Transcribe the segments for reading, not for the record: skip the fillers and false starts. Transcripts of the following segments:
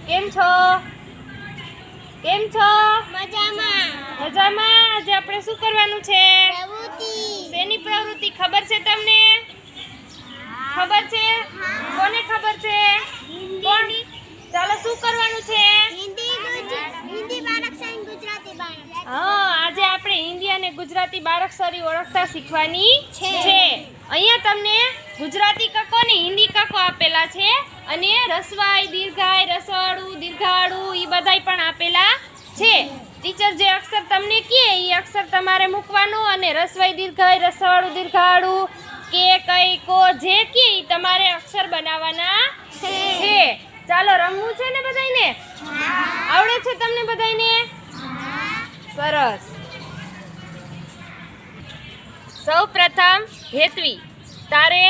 કેમ છો? કેમ છો? મજામાં. મજામાં. આજે આપણે શું કરવાનું છે? પ્રવૃત્તિ. શેની પ્રવૃત્તિ ખબર છે તમને? ખબર છે? કોને ખબર છે? કોણ? ચાલો શું કરવાનું છે? હિન્દી બારાક્ષરી ગુજરાતી બારાક્ષરી. હા, આજે આપણે હિન્દી અને ગુજરાતી બારાક્ષરી ઓળખતા શીખવાની છે. અહીંયા તમને ગુજરાતી કકો અને હિન્દી કકો આપેલા છે અને રસવાઈ, દીર્ઘાઈ, રસવાળું, દીર્ઘાળું ઈ બધાય પણ આપેલા છે. ટીચર જે અક્ષર તમને કહે એ અક્ષર તમારે મૂકવાનું અને રસવાઈ, દીર્ઘાઈ, રસવાળું, દીર્ઘાળું કે કઈ કો જે કહે ઈ તમારે અક્ષર બનાવવાના છે. ચાલો રમવું છે ને બધાયને? આવડે છે તમને બધાયને? સરસ. સૌ પ્રથમ હેતવી, તારે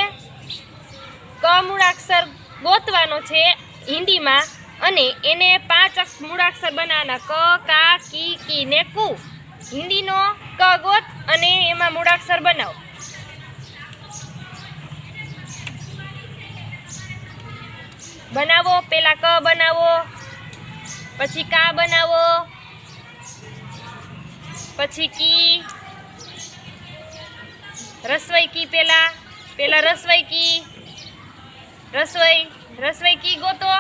ક મૂળાક્ષર ગોતવાનો છે હિન્દીમાં અને એને 5 મૂળાક્ષર બનાવવાના. ક, કા, કી ને કુ. હિન્દીનો ક ગોત અને એમાં મૂળાક્ષર બનાવો. પેલા ક બનાવો, પછી કા બનાવો, પછી કી, રસવઈ કી, પેલા રસવઈ કી, રસવઈ કી ગોતો,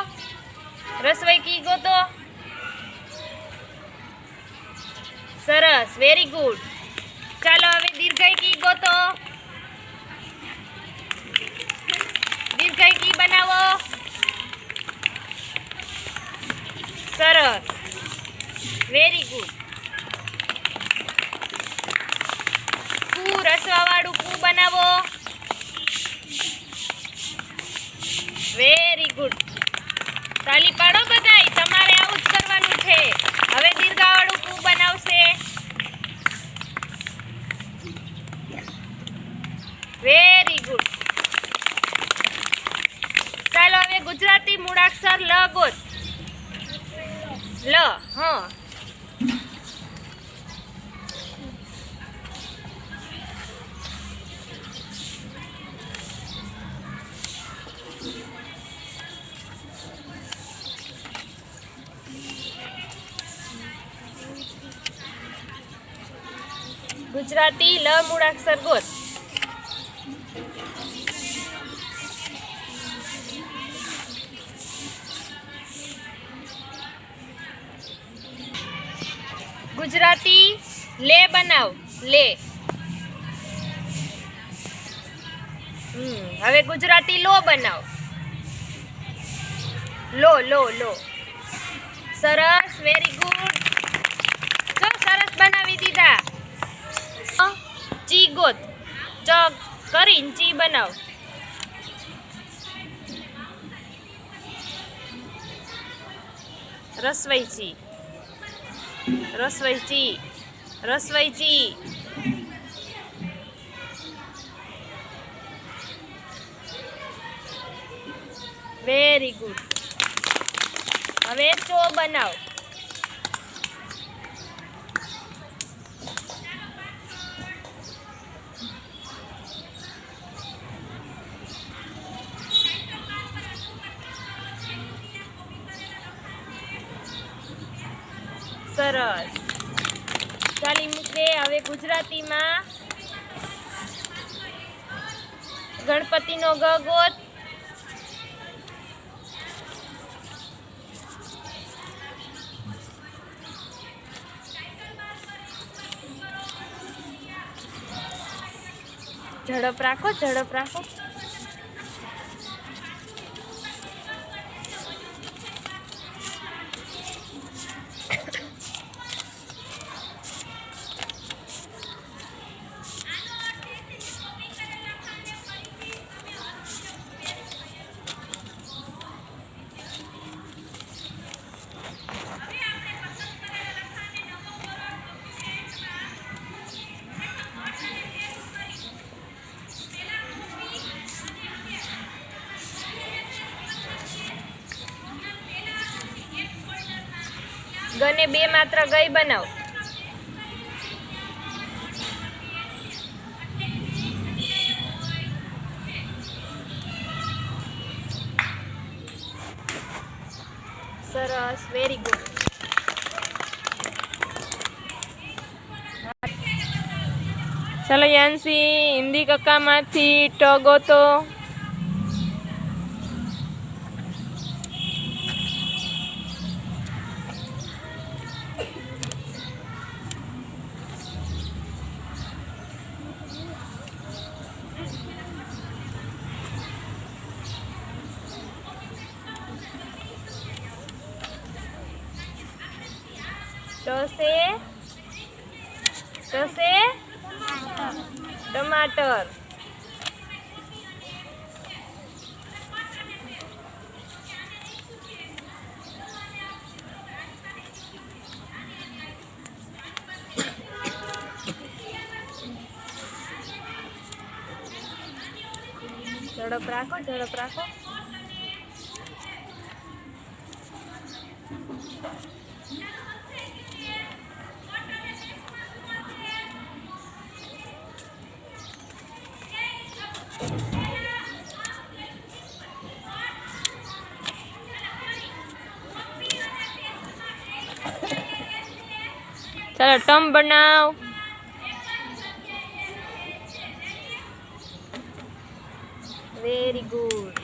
રસવઈ કી ગોતો. સરસ, વેરી ગુડ. ચાલો હવે દીર્ઘઈ કી ગોતો, દીર્ઘઈ કી બનાવો. સરસ, વેરી ગુડ. કુ, રસવાવાળું કુ બનાવો. Very good. તાલી પાડો બધાય, તમારે આવું જ કરવાનું છે. હવે દીર્ઘાવાળું કુ બનાવશે. Very good. ચાલો હવે ગુજરાતી મૂળાક્ષર લ ગોત. લ, હા. ગુજરાતી લ મૂળાક્ષર ગોત. ગુજરાતી લે બનાવ. લે. હવે ગુજરાતી લો બનાવ. લો. સરસ, વેરી ગુડ. જો સરસ બનાવી દીધા. ચી ગોત. ચ કરીને ચી બનાવ. રસવઈ ચી, રસવઈ ચી. Very good. હવે ચો બનાવ. સરસ. ચાલી મૂકે. હવે ગુજરાતીમાં ગણપતિનો ગ ગોત. ઝડપ રાખો. ગને 2 માત્ર ગઈ બનાવ. સરસ, વેરી ગુડ. ચાલો યાંશી, હિન્દી કક્કામાંથી ટ ગોતો. ટસે ટમાટર. ઝડપ રાખો, ઝડપ રાખો. ચાલો ટમ બનાવ. Very good.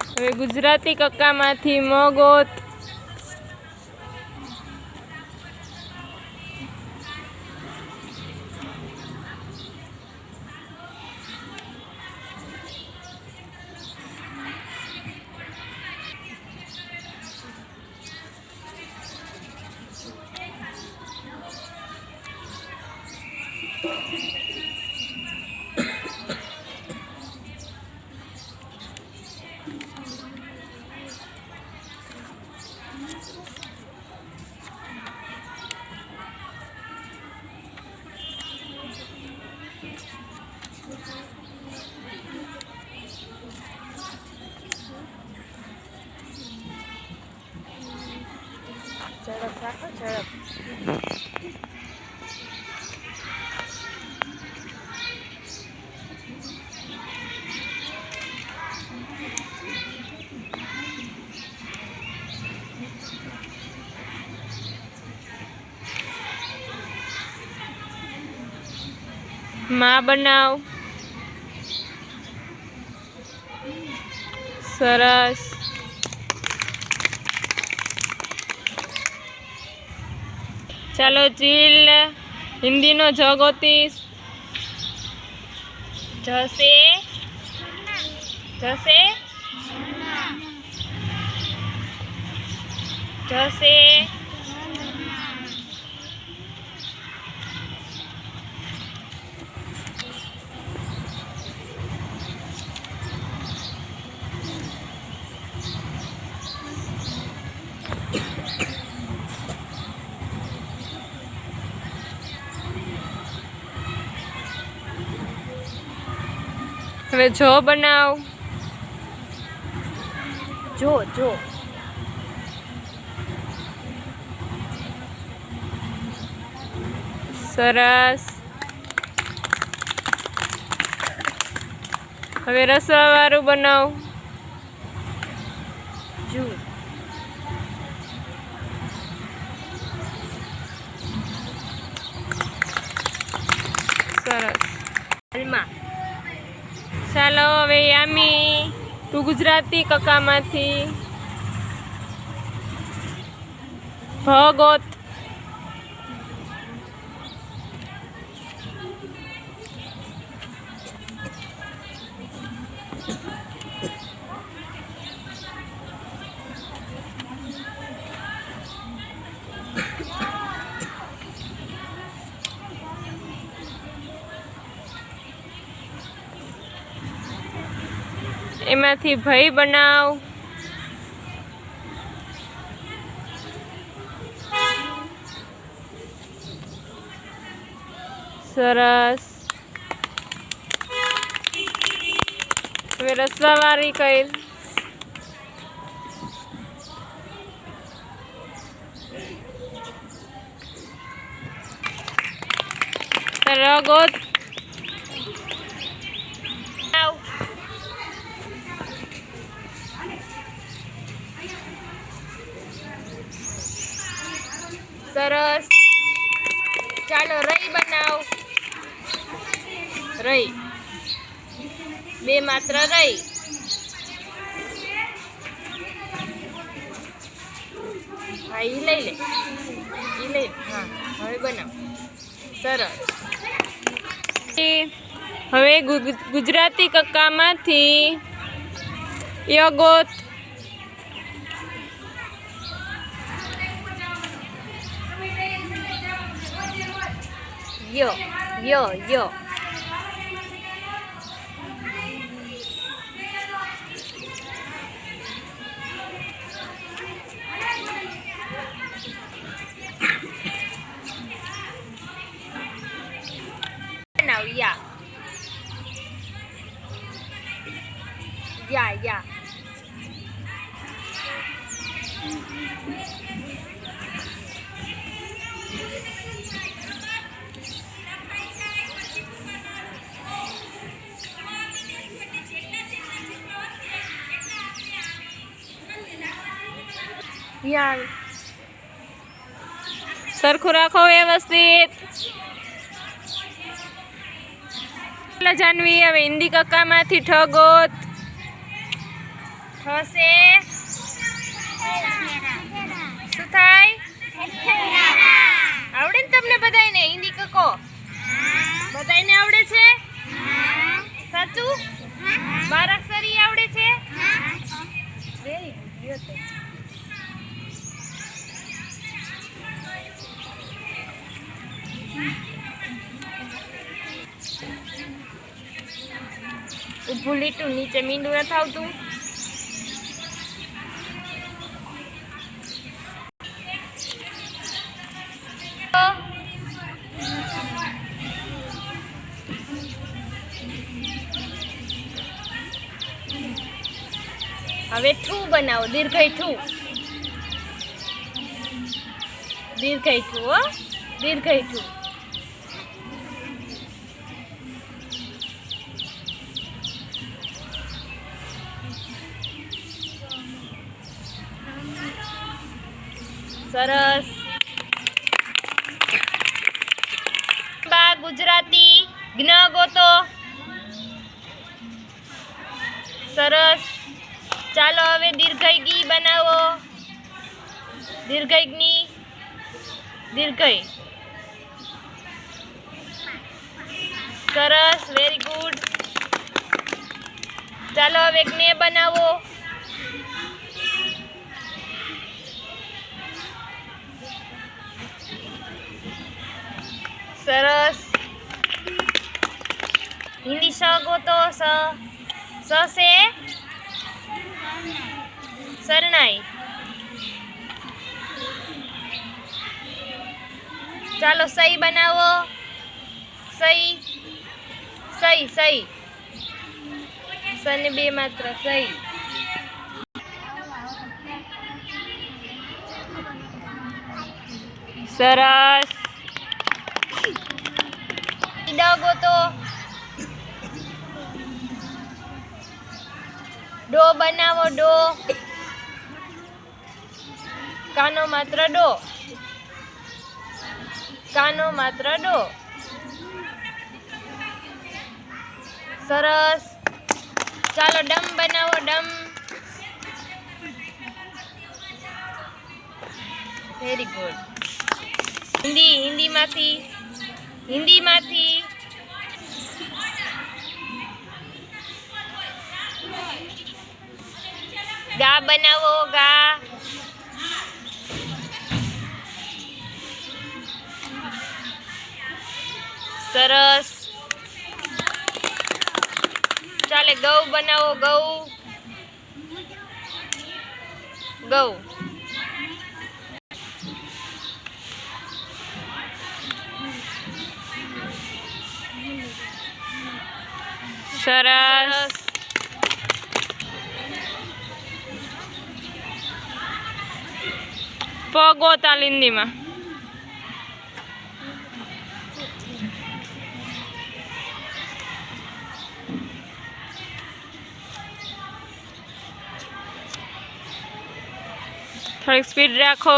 હવે ગુજરાતી કક્કામાંથી મ ગોત. ઝડપ રાખો, ઝડપ. માં બનાવ. સરસ. ચાલો ચીલ, હિન્દીનો જ ગોતીશ. જશે, જશે, જશે. હવે જો બનાવ. જો જો. સરસ. હવે રસવાળું બનાવ. જુ. સરસ. હાલમાં. ચાલો હવે યામી, તું ગુજરાતી કક્કામાંથી ભગત. એમાંથી ભઈ બનાવ. સરસ. હવે રસવાવાળી કઈ. રગોત. સરસ. ચાલો રઈ બનાવ. રઈ. બે માત્ર રઈ. હા ઈ લઈ લે. હા હવે બનાવ. સરસ. હવે ગુજરાતી કક્કામાંથી યગોત. યો યો યો. બનાવ યા. યા. યાર સરખું રાખો વ્યવસ્થિત. જાનવી હવે હિન્દી કક્કામાંથી ઠગોત. થશે શું થાય? આવડે ને તમને બધાયને હિન્દી કક્કો? બધાયને આવડે છે? સાચું? 12 અક્ષરી આવડે છે? Very good. ઊભું લીટું નીચે મીંડું નથી આવતું. હવે ઠું બનાવો. દીર્ઘઈ ઠું. દીર્ઘઈ ઠું હો. દીર્ઘઈ ઠું. સરસ. બા ગુજરાતી જ્ઞ ગોતો. સરસ. ચાલો હવે દીર્ઘઈ ગી બનાવો. દીર્ઘઈ જ્ઞી. દીર્ઘઈ. સરસ. Very good. ચાલો હવે જ્ઞે બનાવો. સરસ. હિન્દી સ ગોતો. સ સે શરણાઈ. ચાલો સહી બનાવો. સહી. સહી સહી. સને બે માત્ર સહી. સરસ. ડ ગોતો. ડો બનાવો. ડો. કાનો માત્ર ડો. કાનો માત્ર ડો. સરસ. ચાલો ડમ બનાવો. ડમ. Very good. હિન્દીમાંથી ગા બનાવો. ગા. સરસ. ચાલે ગૌ બનાવો. ગૌ. ગૌ. સરસ. પગોતા લિંદીમાં. થોડીક સ્પીડ રાખો.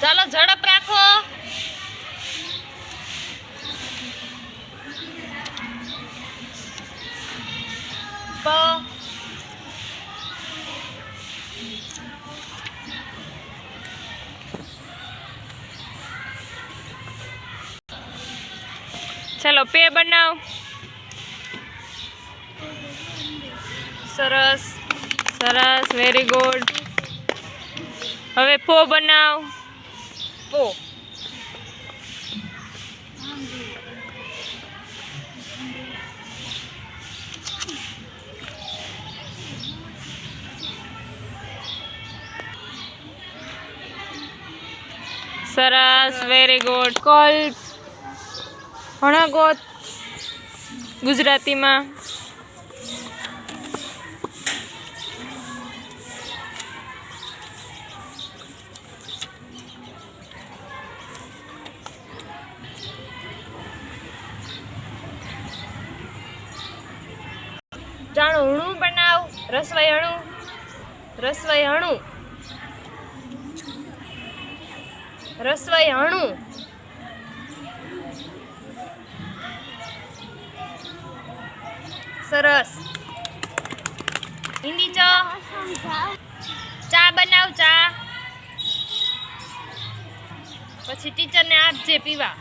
ચાલો ઝડપ રાખો. પ ચાલો પે બનાવ. સરસ સરસ, વેરી ગુડ. હવે પો બનાવ. પો. સરસ, વેરી ગુડ. કલ્પ હણાગોત ગુજરાતીમાં. જાણું હણું બનાવ. રસવાઈ હણું. રસવાઈ હણું. રસવાઈ હણું. સરસ. હિન્દી ચા બનાવ. ચા પછી ટીચરને આપજે પીવા.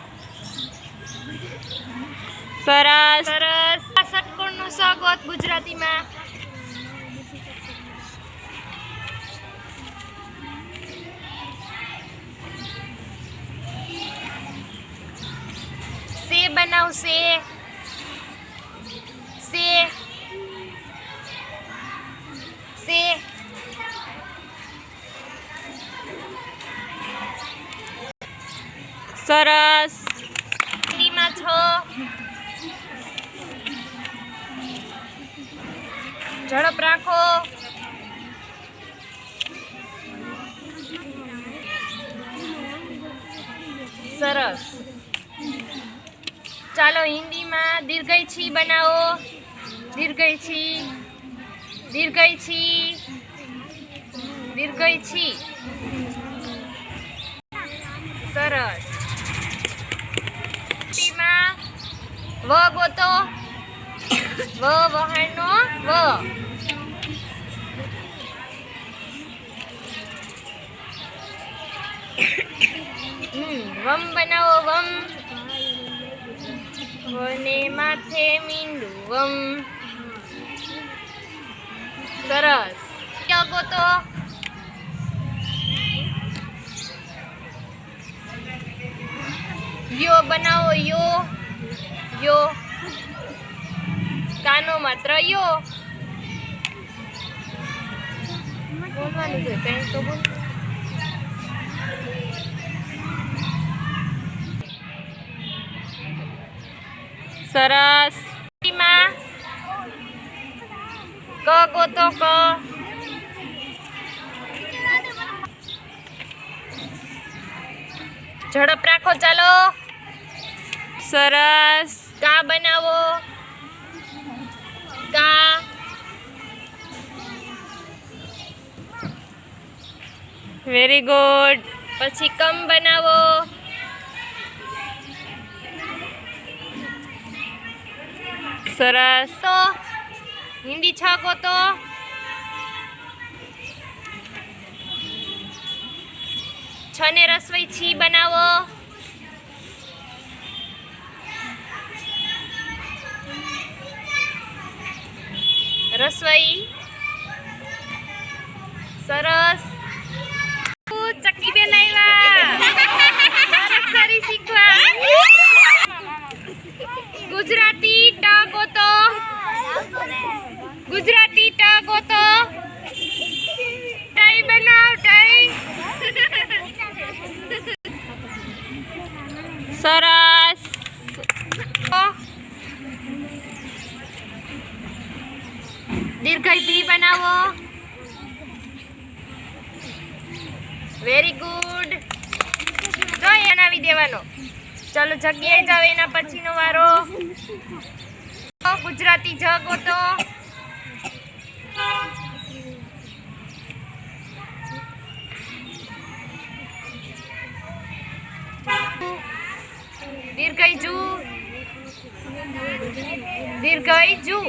સરસ સરસ. આ ષટકોણનું સ્વાગત ગુજરાતીમાં. સે બનાવ. સે સે સે. સરસ. હિન્દીમાં છો. ઝડપ રાખો. સરસ. ચાલો હિન્દીમાં દીર્ઘઈ છી બનાવો. દીર્ઘઈ છી. દીર્ઘઈ છી. દીર્ઘઈ છી. સરસ. હિન્દીમાં વ ગોતો. વ વહાણનો વ. વમ બનાવો. વમ. વને માથે મીંડું. વમ. સરસ. ય ગોતો. યો બનાવો. યો. યો. કાનો માત્ર યો. બોલવાનું છે કંઈ તો બોલ. સરસ. ક ગોતો. ક. ઝડપ રાખો. ચાલો. સરસ. કા બનાવો. કા. Very good. પછી કમ બનાવો. સરસ. તો હિન્દી છ ગોતો. છ ને રસોઈ છી બનાવો. રસોઈ. સરસ. ચક્કી બેન આવ્યા. સારી શીખવા. ગુજરાતી ટ ગોતો. ગુજરાતી ટ ગોતો. ટાઈ બનાવ. ટાઈ. સરસ. દીર્ઘઈ ભી બનાવો. Very good. જો એ બનાવી દેવાનો. ચાલો જગ્યાએ જાઓ. એના પછીનો વારો. ગુજરાતી જ ગોતો. દીર્ઘઈ જુ. દીર્ઘઈ જુ.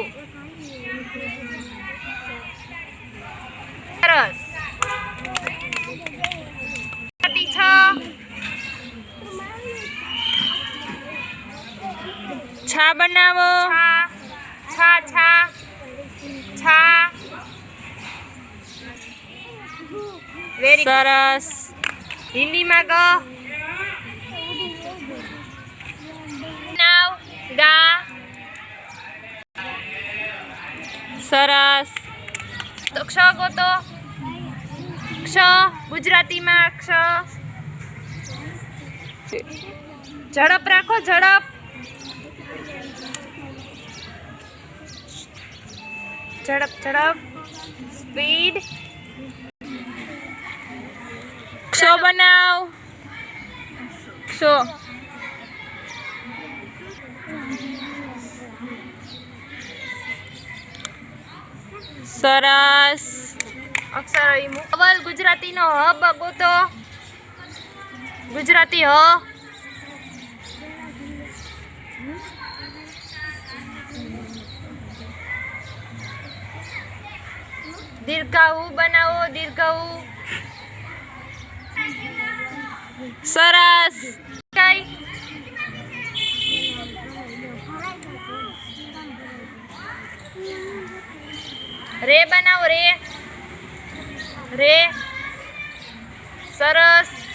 સરસ. છ. છા બનાવો. છા છા છા. વેરી સરસ. હિન્દીમાં ગ. નાવ ગા. સરસ. તો ક્ષ ગોતો. ક્ષ ગુજરાતીમાં ક્ષ. ઝડપ રાખો ઝડપ. ઝડપ ઝડપ. સ્પીડ. ક્ષો બનાવ. ક્ષો. સરસ. અક્ષર અવલ ગુજરાતીનો હ ગોતો. ગુજરાતી હ. દીર્ઘાઉ બનાવો. દીર્ઘાઉ. સરસ. કઈ રે બનાવો. રે રે. સરસ.